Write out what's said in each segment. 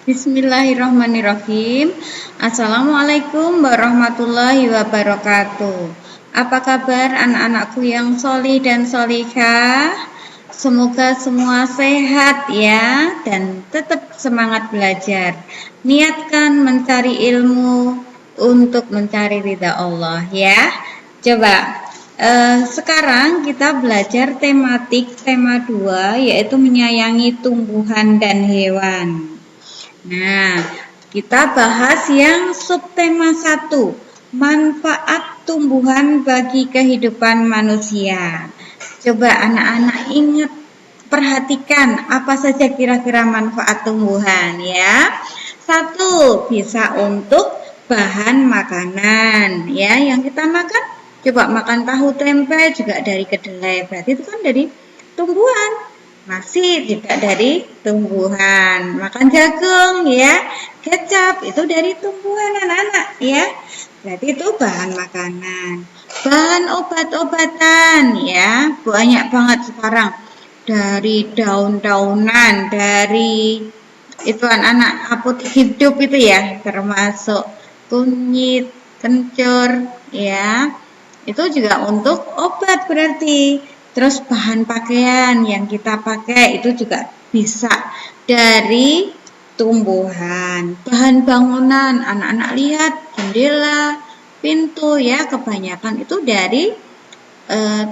Bismillahirrahmanirrahim. Assalamualaikum warahmatullahi wabarakatuh. Apa kabar anak-anakku yang solih dan solihah? Semoga semua sehat ya dan tetap semangat belajar. Niatkan mencari ilmu untuk mencari ridha Allah ya. Coba sekarang kita belajar tema 2 yaitu menyayangi tumbuhan dan hewan. Nah, kita bahas yang subtema 1, manfaat tumbuhan bagi kehidupan manusia. Coba anak-anak ingat, perhatikan apa saja kira-kira manfaat tumbuhan ya. 1, bisa untuk bahan makanan ya, yang kita makan. Coba makan tahu tempe juga dari kedelai, berarti itu kan dari tumbuhan. Nasi juga dari tumbuhan, makan jagung ya, kecap itu dari tumbuhan anak-anak ya, berarti itu bahan makanan. Bahan obat-obatan ya, banyak banget sekarang, dari daun-daunan, dari itu anak-anak apotek hidup itu ya, termasuk kunyit, kencur ya, itu juga untuk obat berarti. Terus bahan pakaian yang kita pakai itu juga bisa dari tumbuhan. Bahan bangunan, anak-anak lihat jendela, pintu ya, kebanyakan itu dari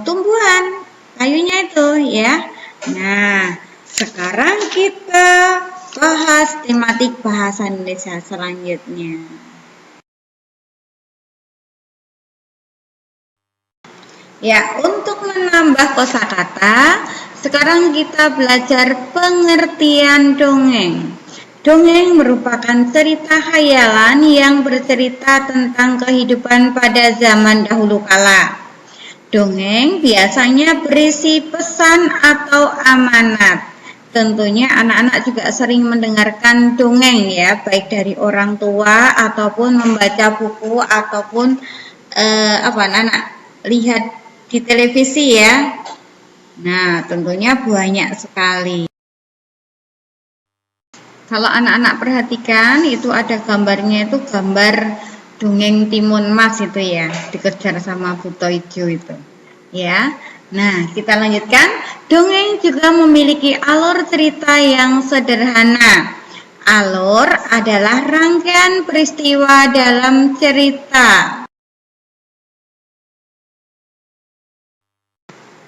tumbuhan, kayunya itu ya. Nah, sekarang kita bahas tematik bahasa Indonesia selanjutnya. Ya, untuk menambah kosakata, sekarang kita belajar pengertian dongeng. Dongeng merupakan cerita khayalan yang bercerita tentang kehidupan pada zaman dahulu kala. Dongeng biasanya berisi pesan atau amanat. Tentunya anak-anak juga sering mendengarkan dongeng ya, baik dari orang tua ataupun membaca buku ataupun anak-anak lihat di televisi ya. Nah, tentunya banyak sekali. Kalau anak-anak perhatikan, itu ada gambarnya, itu gambar dongeng Timun Mas itu ya, dikejar sama buto hijau itu ya. Nah, kita lanjutkan. Dongeng juga memiliki alur cerita yang sederhana. Alur adalah rangkaian peristiwa dalam cerita.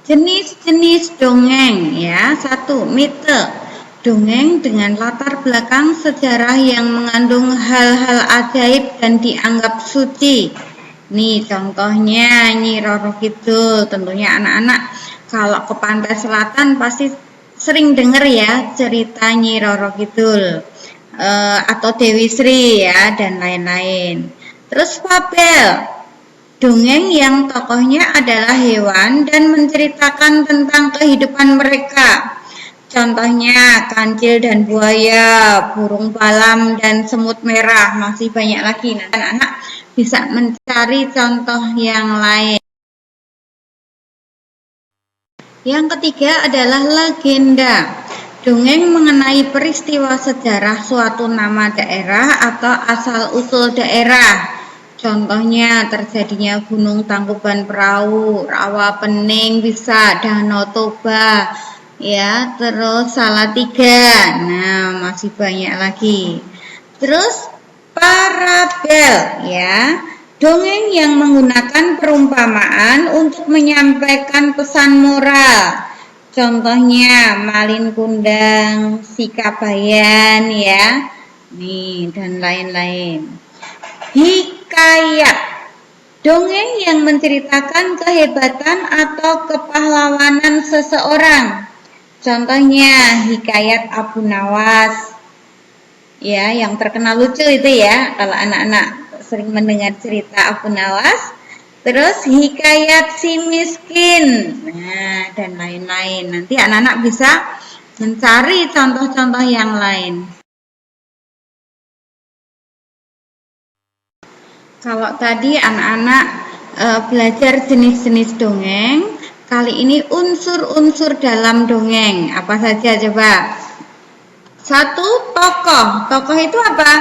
Jenis-jenis dongeng ya. 1, mite. Dongeng dengan latar belakang sejarah yang mengandung hal-hal ajaib dan dianggap suci. Nih contohnya Nyi Roro Kidul. Tentunya anak-anak kalau ke pantai selatan pasti sering dengar ya cerita Nyi Roro Kidul atau Dewi Sri ya, dan lain-lain. Terus fabel. Dongeng yang tokohnya adalah hewan dan menceritakan tentang kehidupan mereka. Contohnya kancil dan buaya, burung balam dan semut merah, masih banyak lagi. Nanti anak-anak bisa mencari contoh yang lain. Yang ketiga adalah legenda. Dongeng mengenai peristiwa sejarah suatu nama daerah atau asal-usul daerah. Contohnya terjadinya Gunung Tangkuban Perahu, Rawa Pening bisa, Danau Toba, ya, terus Salatiga. Nah, masih banyak lagi. Terus parabel, ya, dongeng yang menggunakan perumpamaan untuk menyampaikan pesan moral. Contohnya Malin Kundang, Sikabayan, ya, nih dan lain-lain. Hikayat, dongeng yang menceritakan kehebatan atau kepahlawanan seseorang. Contohnya Hikayat Abu Nawas, ya, yang terkenal lucu itu ya, kalau anak-anak sering mendengar cerita Abu Nawas. Terus Hikayat Si Miskin, nah, dan lain-lain. Nanti anak-anak bisa mencari contoh-contoh yang lain. Kalau tadi anak-anak belajar jenis-jenis dongeng, kali ini unsur-unsur dalam dongeng. Apa saja coba? Satu, tokoh. Tokoh itu apa?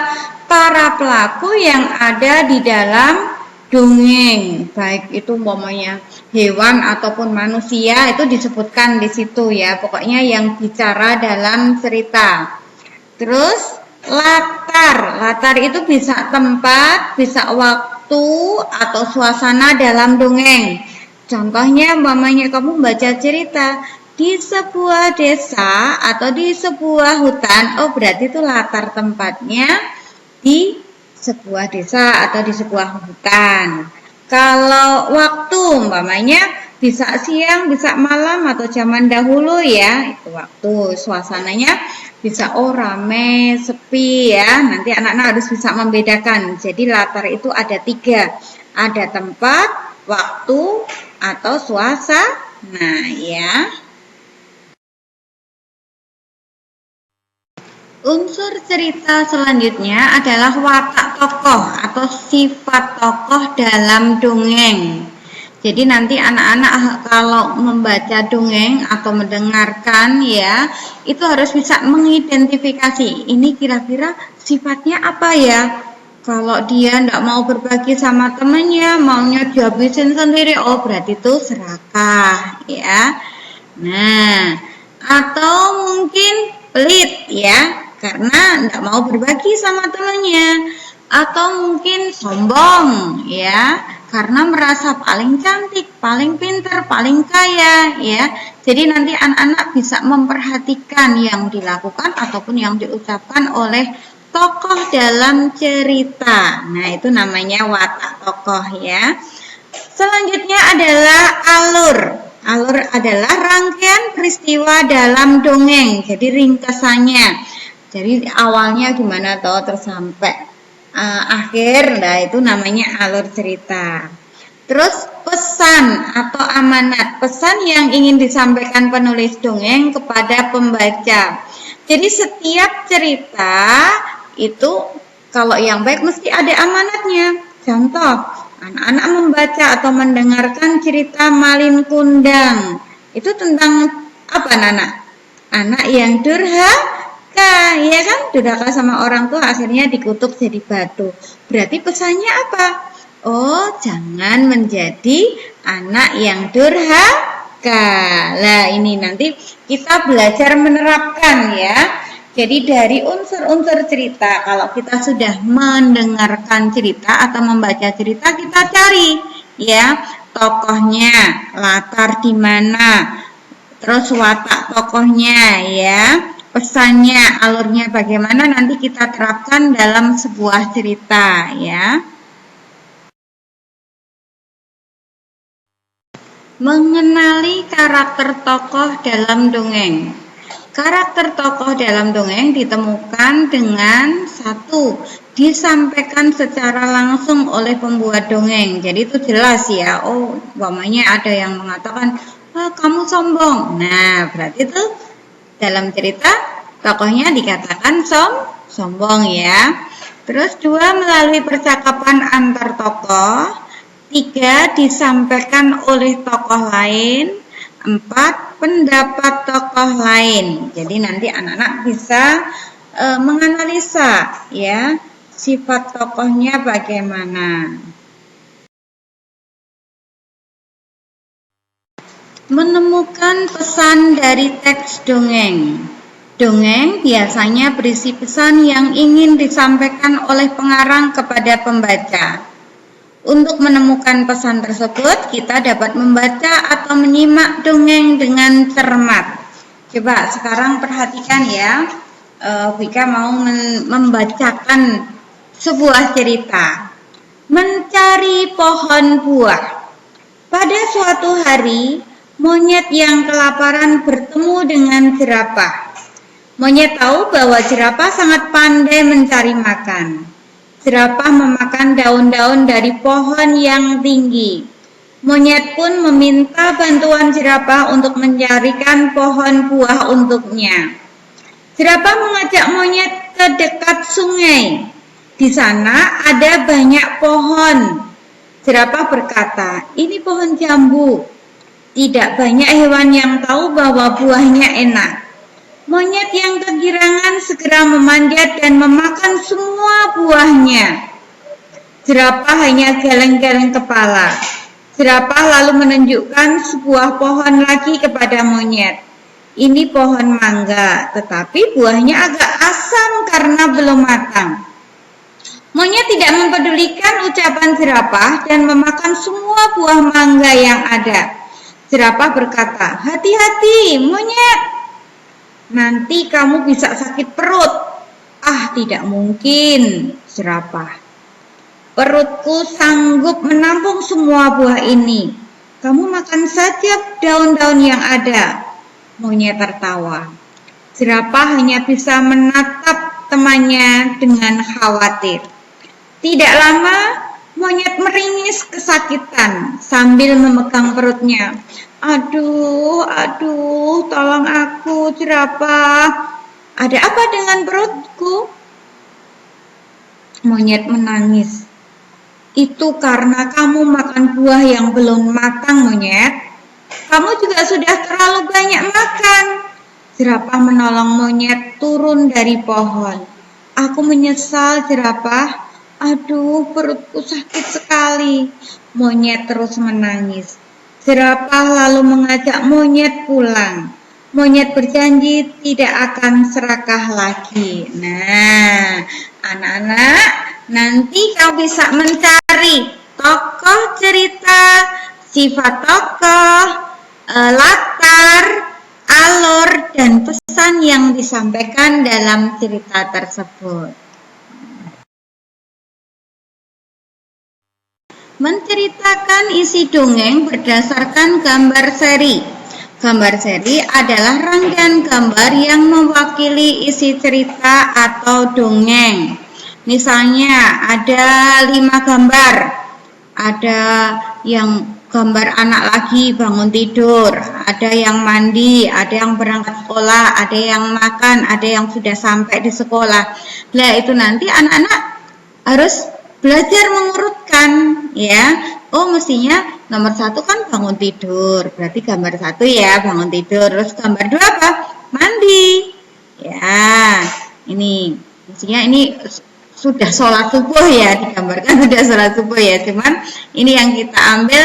Para pelaku yang ada di dalam dongeng, baik itu umpamanya hewan ataupun manusia, itu disebutkan di situ ya. Pokoknya yang bicara dalam cerita. Terus latar. Latar itu bisa tempat, bisa waktu atau suasana dalam dongeng. Contohnya umpamanya kamu baca cerita di sebuah desa atau di sebuah hutan, oh berarti itu latar tempatnya di sebuah desa atau di sebuah hutan. Kalau waktu umpamanya bisa siang, bisa malam atau zaman dahulu ya, itu waktu. Suasananya bisa rame, sepi ya. Nanti anak-anak harus bisa membedakan. Jadi latar itu ada 3. Ada tempat, waktu, atau suasana ya. Unsur cerita selanjutnya adalah watak tokoh atau sifat tokoh dalam dongeng. Jadi nanti anak-anak kalau membaca dongeng atau mendengarkan ya, itu harus bisa mengidentifikasi ini kira-kira sifatnya apa ya. Kalau dia tidak mau berbagi sama temannya, maunya dihabisin sendiri, oh berarti itu serakah ya. Nah, atau mungkin pelit ya, karena tidak mau berbagi sama temannya. Atau mungkin sombong ya, karena merasa paling cantik, paling pintar, paling kaya ya. Jadi nanti anak-anak bisa memperhatikan yang dilakukan ataupun yang diucapkan oleh tokoh dalam cerita. Nah, itu namanya watak tokoh ya. Selanjutnya adalah alur. Alur adalah rangkaian peristiwa dalam dongeng. Jadi ringkasannya. Jadi awalnya gimana toh terus sampai akhir. Nah, itu namanya alur cerita. Terus pesan atau amanat. Pesan yang ingin disampaikan penulis dongeng kepada pembaca. Jadi setiap cerita itu kalau yang baik mesti ada amanatnya. Contoh, anak-anak membaca atau mendengarkan cerita Malin Kundang. Itu tentang apa, Nana? Anak yang durhaka, ya kan? Durhaka sama orang tua akhirnya dikutuk jadi batu. Berarti pesannya apa? Oh, jangan menjadi anak yang durhaka. Nah, ini nanti kita belajar menerapkan ya. Jadi dari unsur-unsur cerita, kalau kita sudah mendengarkan cerita atau membaca cerita, kita cari ya tokohnya, latar di mana, terus watak tokohnya ya, pesannya, alurnya bagaimana, nanti kita terapkan dalam sebuah cerita ya. Mengenali karakter tokoh dalam dongeng. Karakter tokoh dalam dongeng ditemukan dengan satu, disampaikan secara langsung oleh pembuat dongeng. Jadi itu jelas ya. Oh, umpamanya ada yang mengatakan, kamu sombong. Nah, berarti itu dalam cerita tokohnya dikatakan sombong ya. Terus 2, melalui percakapan antar tokoh. 3, disampaikan oleh tokoh lain. 4, pendapat tokoh lain. Jadi nanti anak-anak bisa menganalisa ya sifat tokohnya bagaimana. Menemukan pesan dari teks dongeng. Dongeng biasanya berisi pesan yang ingin disampaikan oleh pengarang kepada pembaca. Untuk menemukan pesan tersebut, kita dapat membaca atau menyimak dongeng dengan cermat. Coba sekarang perhatikan ya, Vika mau membacakan sebuah cerita. Mencari pohon buah. Pada suatu hari, monyet yang kelaparan bertemu dengan jerapah. Monyet tahu bahwa jerapah sangat pandai mencari makan. Jerapah memakan daun-daun dari pohon yang tinggi. Monyet pun meminta bantuan jerapah untuk mencarikan pohon buah untuknya. Jerapah mengajak monyet ke dekat sungai. Di sana ada banyak pohon. Jerapah berkata, ini pohon jambu. Tidak banyak hewan yang tahu bahwa buahnya enak. Monyet yang kegirangan segera memanjat dan memakan semua buahnya. Jerapah hanya geleng-geleng kepala. Jerapah lalu menunjukkan sebuah pohon lagi kepada monyet. Ini pohon mangga, tetapi buahnya agak asam karena belum matang. Monyet tidak mempedulikan ucapan jerapah dan memakan semua buah mangga yang ada. Jerapah berkata, "Hati-hati, monyet. Nanti kamu bisa sakit perut." "Ah, tidak mungkin," jerapah. "Perutku sanggup menampung semua buah ini. Kamu makan saja daun-daun yang ada." Monyet tertawa. Jerapah hanya bisa menatap temannya dengan khawatir. Tidak lama, monyet meringis kesakitan sambil memegang perutnya. Aduh, tolong aku, jerapah. Ada apa dengan perutku?" Monyet menangis. "Itu karena kamu makan buah yang belum matang, monyet. Kamu juga sudah terlalu banyak makan." Jerapah menolong monyet turun dari pohon. "Aku menyesal, jerapah. Aduh, perutku sakit sekali." Monyet terus menangis. Jerapah lalu mengajak monyet pulang. Monyet berjanji tidak akan serakah lagi. Nah, anak-anak, nanti kamu bisa mencari tokoh cerita, sifat tokoh, latar, alur, dan pesan yang disampaikan dalam cerita tersebut. Menceritakan isi dongeng berdasarkan gambar seri. Gambar seri adalah rangkaian gambar yang mewakili isi cerita atau dongeng. Misalnya ada 5 gambar. Ada yang gambar anak lagi bangun tidur, ada yang mandi, ada yang berangkat sekolah, ada yang makan, ada yang sudah sampai di sekolah. Nah, itu nanti anak-anak harus belajar mengurutkan, ya. Oh, mestinya nomor 1 kan bangun tidur, berarti gambar 1 ya bangun tidur. Terus gambar 2 apa? Mandi. Ya, ini mestinya ini sudah sholat subuh ya, digambarkan sudah sholat subuh ya. Cuman ini yang kita ambil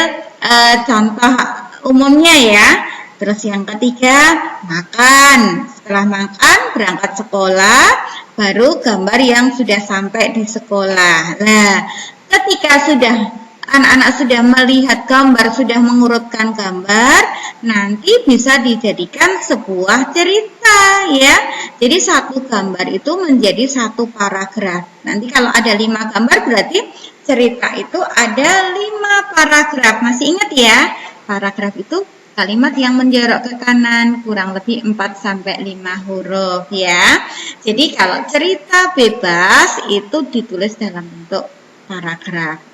contoh umumnya ya. Terus yang ketiga makan. Setelah makan berangkat sekolah, baru gambar yang sudah sampai di sekolah. Nah, ketika anak-anak sudah melihat gambar, sudah mengurutkan gambar, nanti bisa dijadikan sebuah cerita ya. Jadi satu gambar itu menjadi satu paragraf. Nanti kalau ada 5 gambar berarti cerita itu ada 5 paragraf. Masih ingat ya? Paragraf itu kalimat yang menjorok ke kanan, kurang lebih 4-5 huruf ya. Jadi kalau cerita bebas itu ditulis dalam bentuk paragraf.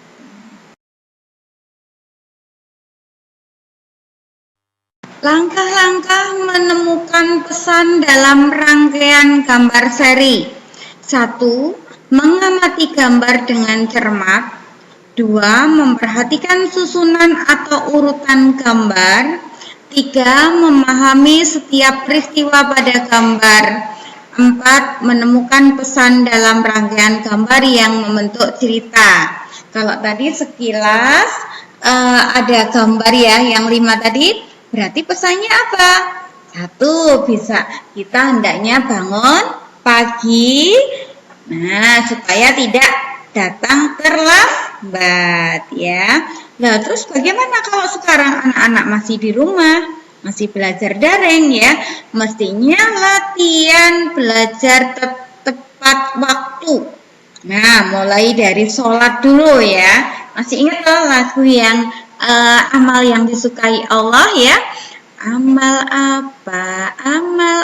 Langkah-langkah menemukan pesan dalam rangkaian gambar seri. 1. Mengamati gambar dengan cermat. 2. Memperhatikan susunan atau urutan gambar. 3. Memahami setiap peristiwa pada gambar. 4. Menemukan pesan dalam rangkaian gambar yang membentuk cerita. Kalau tadi sekilas ada gambar ya, yang 5 tadi. Berarti pesannya apa? 1, bisa kita hendaknya bangun pagi, nah supaya tidak datang terlambat ya. Nah, terus bagaimana kalau sekarang anak-anak masih di rumah, masih belajar daring ya? Mestinya latihan belajar tepat waktu. Nah, mulai dari sholat dulu ya. Masih ingat loh lagu yang amal yang disukai Allah ya? Amal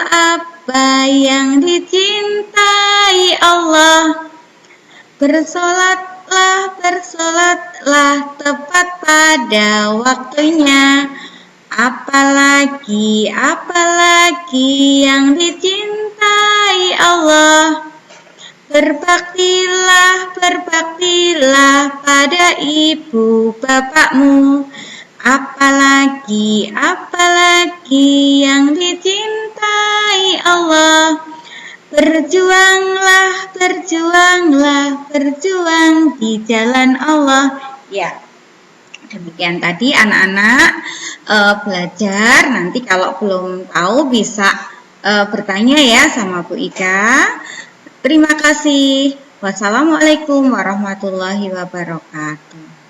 apa yang dicintai Allah? Bersolatlah tepat pada waktunya. Apalagi yang dicintai Allah. Berbaktilah pada ibu bapakmu. apalagi yang dicintai Allah. Berjuanglah, berjuang di jalan Allah. Ya, demikian tadi anak-anak belajar. Nanti kalau belum tahu bisa bertanya ya sama Bu Ika. Terima kasih. Wassalamualaikum warahmatullahi wabarakatuh.